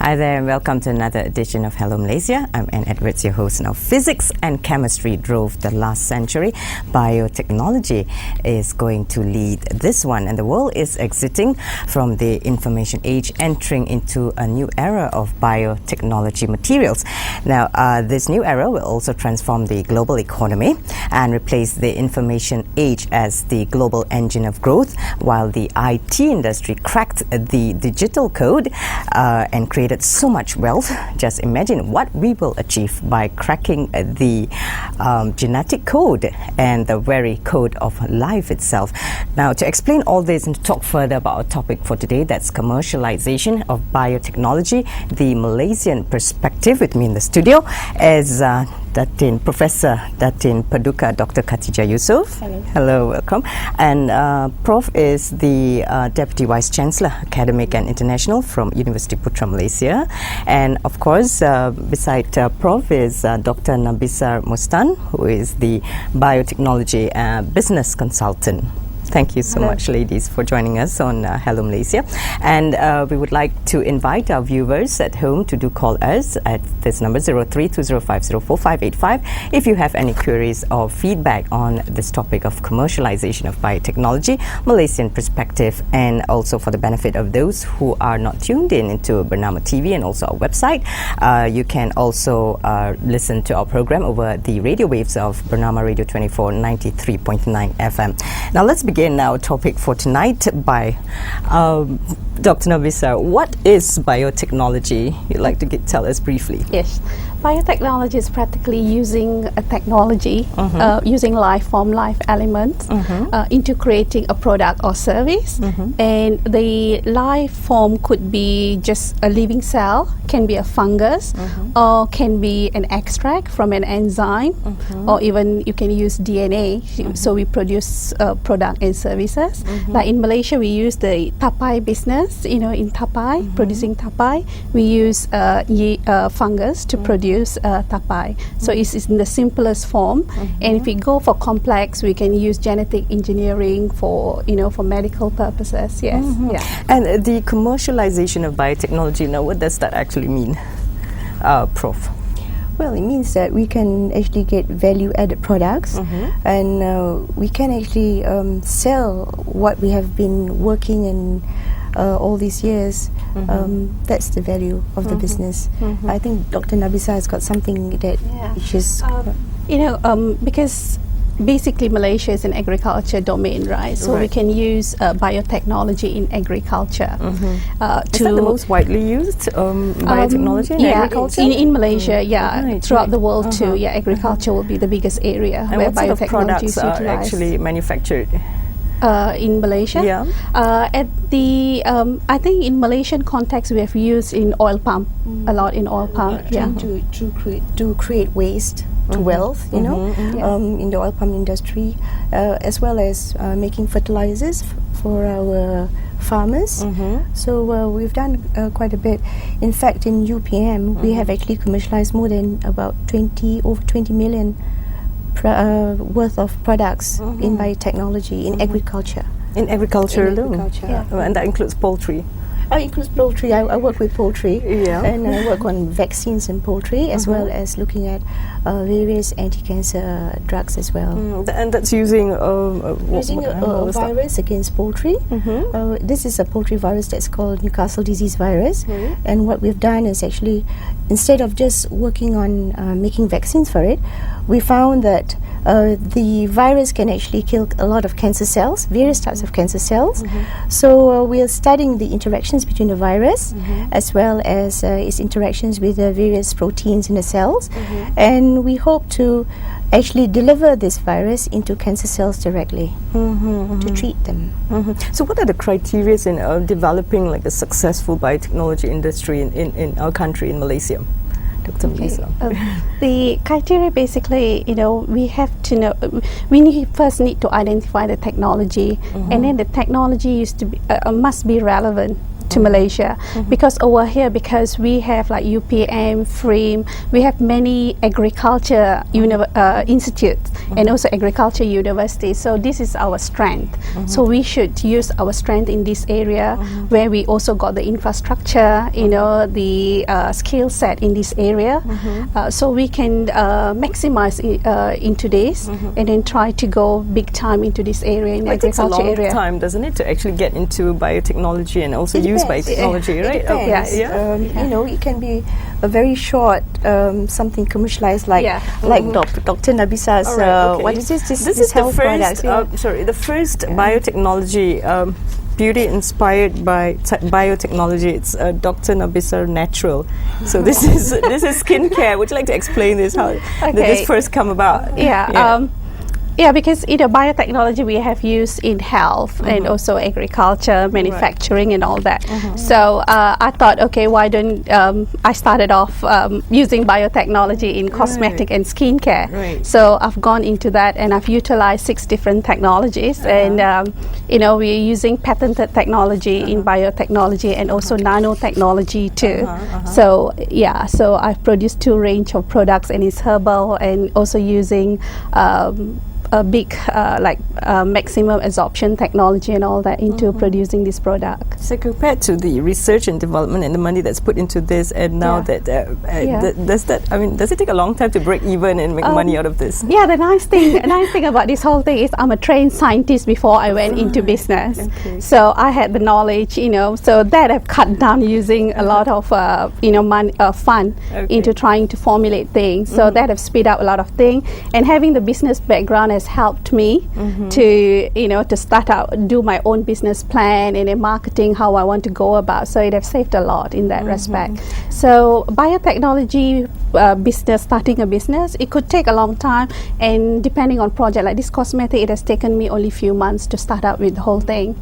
Hi there and welcome to another edition of Hello Malaysia. I'm Anne Edwards, your host. Now, physics and chemistry drove the last century. Biotechnology is going to lead this one, and the world is exiting from the information age, entering into a new era of biotechnology materials. Now, this new era will also transform the global economy and replace the information age as the global engine of growth, while the IT industry cracked the digital code and created so much wealth. Just imagine what we will achieve by cracking the genetic code and the very code of life itself. Now, to explain all this and to talk further about our topic for today, that's commercialization of biotechnology, the Malaysian perspective. With me in the studio is Professor Datin Paduka, Dr. Khatijah Yusof. Hello. Hello, welcome. And Prof is the Deputy Vice Chancellor, Academic and International from University Putra Malaysia. And of course, beside Prof is Dr. Nabisar Mustan, who is the Biotechnology Business Consultant. Thank you so much, ladies, for joining us on Hello Malaysia. And we would like to invite our viewers at home to do call us at this number 0320504585 if you have any queries or feedback on this topic of commercialization of biotechnology, Malaysian perspective, and also for the benefit of those who are not tuned in into BERNAMA TV and also our website. You can also listen to our program over the radio waves of BERNAMA Radio 24 93.9 FM. Now let's begin our topic for tonight by Dr. Nabisar. What is biotechnology? You'd like to tell us briefly? Yes. Biotechnology is practically using a technology, using life form, life elements into creating a product or service. And the life form could be just a living cell, can be a fungus, or can be an extract from an enzyme, or even you can use DNA. So we produce product and services. Like in Malaysia, we use the tapai business, in tapai, producing tapai. We use fungus to produce tapai. So it's in the simplest form. And if we go for complex, we can use genetic engineering for for medical purposes. Yes. Yeah. And the commercialization of biotechnology, now what does that actually mean, Prof? Well, it means that we can actually get value-added products, and we can actually sell what we have been working in all these years. That's the value of the business. I think Dr. Nabisar has got something that she's... because basically Malaysia is an agriculture domain, right? So we can use biotechnology in agriculture. Is that the most widely used biotechnology in agriculture? In Malaysia, throughout the world too. Yeah, agriculture will be the biggest area and where what sort of biotechnology is products utilized. are actually manufactured? In Malaysia? Yeah. At the, I think in Malaysian context we have used in oil palm, a lot in oil palm. To create waste to wealth, in the oil palm industry, as well as making fertilizers for our farmers. So we've done quite a bit. In fact, in UPM, we have actually commercialized more than about over 20 million worth of products in biotechnology in agriculture. In agriculture alone? Agriculture. And that includes poultry? It includes poultry. I work with poultry, and I work on vaccines in poultry, as well as looking at various anti-cancer drugs as well. And that's using a virus against poultry. This is a poultry virus that's called Newcastle disease virus. And what we've done is actually, instead of just working on making vaccines for it, we found that the virus can actually kill a lot of cancer cells, various types of cancer cells. So we are studying the interactions between the virus as well as its interactions with the various proteins in the cells. And we hope to actually deliver this virus into cancer cells directly to treat them. So what are the criteria in developing like a successful biotechnology industry in our country, in Malaysia? Dr. Melissa. The criteria basically, we have to know, first need to identify the technology, and then the technology must be relevant to Malaysia, because over here, because we have like UPM, FRIM, we have many agriculture institutes and also agriculture universities. So this is our strength. So we should use our strength in this area where we also got the infrastructure, you know, the skill set in this area. So we can maximize into this and then try to go big time into this area in It takes a agriculture long area. time, doesn't it, to actually get into biotechnology and also use biotechnology, right? It depends. You know, it can be a very short something commercialized like Dr. Nabisar's what is this? This is the health first products, the first biotechnology beauty inspired by biotechnology. It's Dr. Nabisar Natural. So this is skincare. Would you like to explain this, how did this first come about? Yeah, because you know, biotechnology we have used in health and also agriculture, manufacturing and all that. So I thought, okay, why don't I started off using biotechnology in cosmetic and skincare. So I've gone into that and I've utilized 6 different technologies, and you know, we're using patented technology in biotechnology and also nanotechnology too. So yeah, so I've produced 2 range of products, and it's herbal and also using a big maximum absorption technology and all that into producing this product. So compared to the research and development and the money that's put into this, and now that does it take a long time to break even and make money out of this? Yeah, the nice thing about this whole thing is I'm a trained scientist before I went into business. So I had the knowledge, you know, so that have cut down using a lot of fun into trying to formulate things. So that have speed up a lot of things, and having the business background has helped me to, you know, to start out, do my own business plan and marketing, how I want to go about. So it has saved a lot in that respect. So biotechnology business, starting a business, it could take a long time, and depending on project like this cosmetic, it has taken me only few months to start out with the whole thing.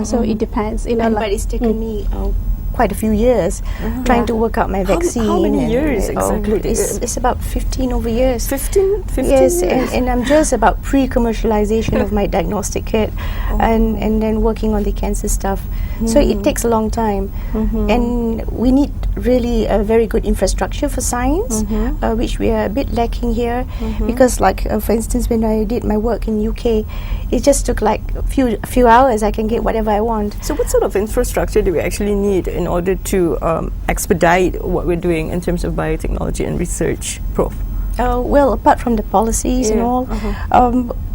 So it depends, you know. But it's taken me quite a few years trying to work out my vaccine. How many years exactly? It's about 15 over years. 15 yes, years. And I'm just about pre-commercialization of my diagnostic kit, and then working on the cancer stuff. So it takes a long time, and we need really a very good infrastructure for science, which we are a bit lacking here, because like for instance, when I did my work in UK, it just took like a few hours. I can get whatever I want. So what sort of infrastructure do we actually need in order to expedite what we're doing in terms of biotechnology and research, Prof? Well, apart from the policies and all,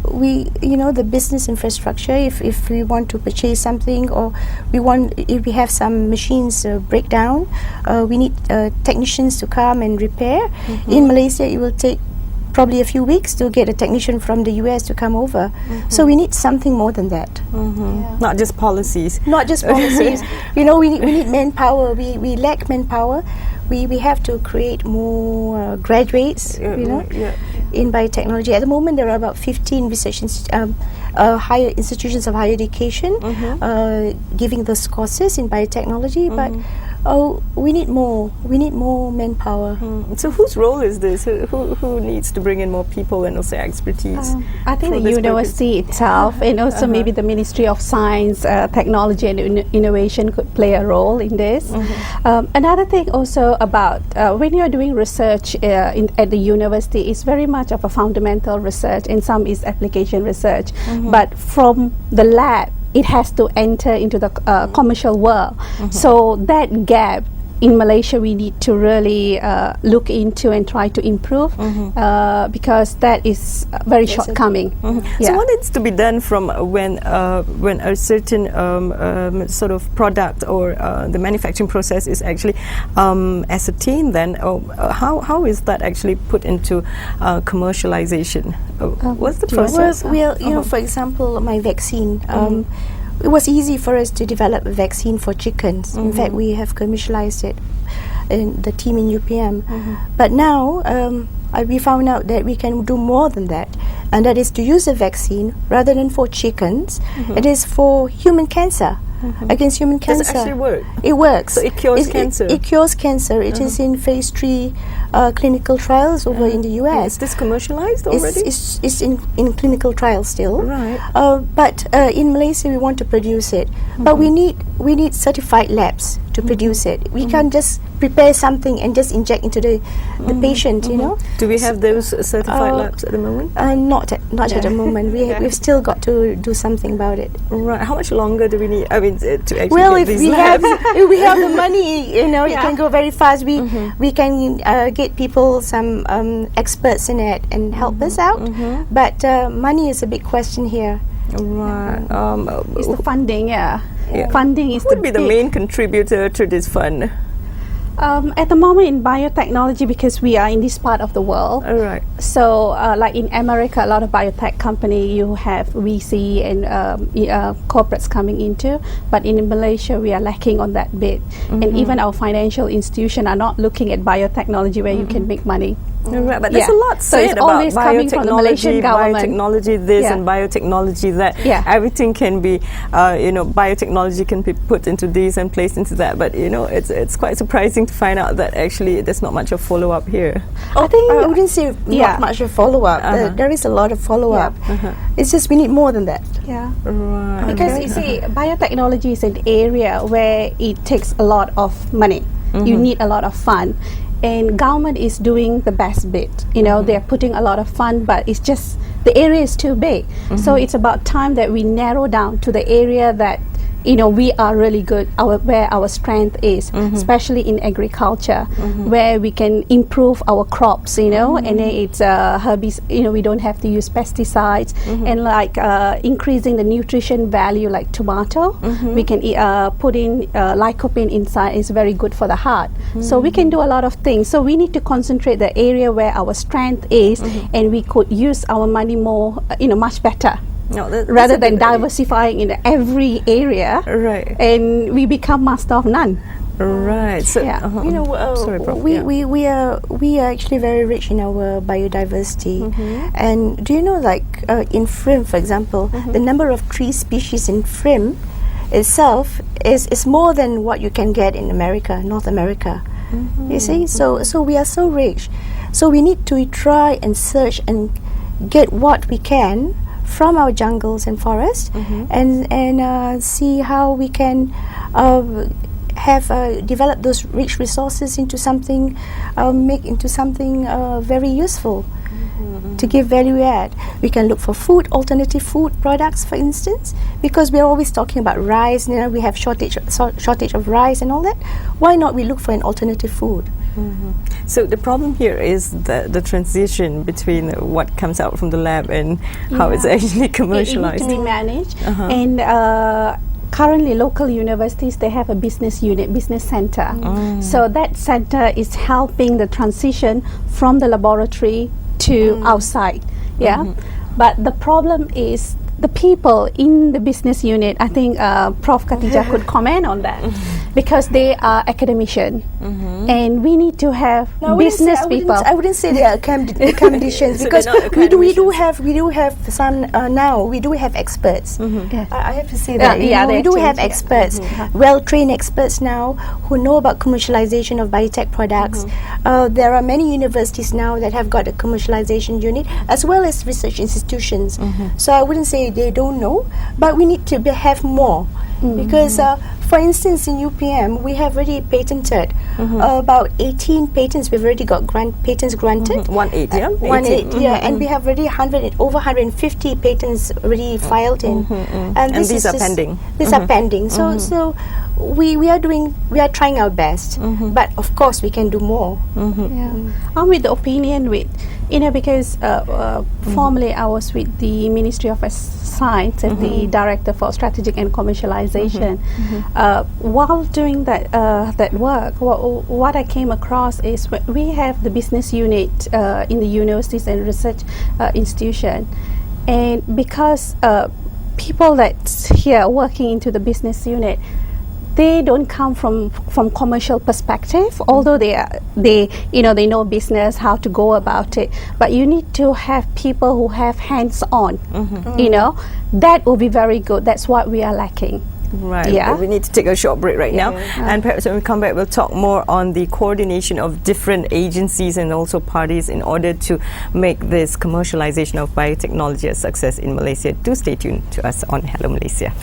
we, you know, the business infrastructure, if we want to purchase something, or if we have some machines break down, we need technicians to come and repair. In Malaysia, it will take probably a few weeks to get a technician from the US to come over. So we need something more than that. Not just policies. Not just policies. You know, we need manpower. We lack manpower. We have to create more graduates, you know, in biotechnology. At the moment, there are about 15 research higher institutions of higher education giving those courses in biotechnology, but we need more. We need more manpower. So whose role is this? Who needs to bring in more people and also expertise? I think the university itself, and also maybe the Ministry of Science, Technology and Innovation could play a role in this. Another thing also about when you are doing research at the university, it's very much of a fundamental research, and some is application research. But from the lab, it has to enter into the commercial world. So that gap in Malaysia, we need to really look into and try to improve, because that is very shortcoming. So what needs to be done from when a certain sort of product or the manufacturing process is actually ascertained? Then how is that actually put into commercialization? What's the process? Well, you know, for example, my vaccine. It was easy for us to develop a vaccine for chickens. In fact, we have commercialized it in the team in UPM. But now we found out that we can do more than that, and that is to use a vaccine rather than for chickens. It is for human cancer. Against human cancer. Does it actually work? It works. So it cures cancer? It cures cancer. It is in phase 3 clinical trials over in the US. Is this commercialized already? It's in clinical trials still. Right. But in Malaysia, we want to produce it. But we need certified labs to produce it. We can't just prepare something and just inject into the patient, you know. Do we have those certified labs at the moment? Not at the moment. We've still got to do something about it. Right. How much longer do we need? I mean, to actually Well, get if these we labs? if we have the money, you know, it can go very fast. We can get people, some experts in it, and help us out. But money is a big question here. Right. It's the funding, Yeah. Funding is Who would be the main contributor to this fund? At the moment in biotechnology, because we are in this part of the world, All right. so like in America, a lot of biotech company you have VC and corporates coming into, but in Malaysia we are lacking on that bit, and even our financial institution are not looking at biotechnology where you can make money. Right, but there's a lot So said it's about always coming from the Malaysian government. biotechnology this Yeah. and biotechnology that. Yeah. Everything can be, biotechnology can be put into this and placed into that. But it's quite surprising to find out that actually there's not much of follow up here. I wouldn't say not much of follow up. There is a lot of follow up. It's just we need more than that. Yeah. Right. Because you see, biotechnology is an area where it takes a lot of money. You need a lot of fund. And government is doing the best bit. You know, they're putting a lot of fund, but it's just the area is too big. So it's about time that we narrow down to the area that we are really good, where our strength is, especially in agriculture, where we can improve our crops, and then it's herbicides, we don't have to use pesticides, and like increasing the nutrition value, like tomato, we can put in lycopene inside, is very good for the heart. So we can do a lot of things. So we need to concentrate the area where our strength is, and we could use our money more, much better. No, rather than diversifying in every area, Right. and we become master of none. Right. So, Yeah. Sorry, Prof. We are actually very rich in our biodiversity. And do you know, like in Frim, for example, the number of tree species in Frim itself is more than what you can get in America, North America. You see, so we are so rich. So we need to try and search and get what we can from our jungles and forests, and see how we can develop those rich resources into something, make into something very useful. To give value add, we can look for alternative food products, for instance, because we're always talking about rice. We have shortage of rice and all that. Why not we look for an alternative food? So the problem here is the transition between what comes out from the lab and how it's actually commercialized. It needs to be managed, and currently local universities, they have a business unit, business center. So that center is helping the transition from the laboratory to outside. But the problem is the people in the business unit. I think Prof. Khatijah could comment on that, because they are academicians, and we need to have business people. I wouldn't say they are academicians, So because they're not we do have some now. We do have experts. I have to say that we do have experts, well-trained experts now who know about commercialization of biotech products. There are many universities now that have got a commercialization unit, as well as research institutions. So I wouldn't say they don't know, but we need to have more, because for instance in UPM we have already patented about 18 patents. We've already got patents granted. 180, and we have already over 150 patents already filed in, and these are pending. These are pending. So we are trying our best, but of course we can do more. I'm with the opinion because formerly I was with the Ministry of Science as the Director for Strategic and Commercialization. While doing that work, what I came across is we have the business unit in the universities and research institution, and because people that's here working into the business unit, they don't come from commercial perspective, although they know business, how to go about it. But you need to have people who have hands on. That will be very good. That's what we are lacking. Right. Yeah. We need to take a short break right now. And perhaps when we come back, we'll talk more on the coordination of different agencies and also parties in order to make this commercialization of biotechnology a success in Malaysia. Do stay tuned to us on Hello Malaysia.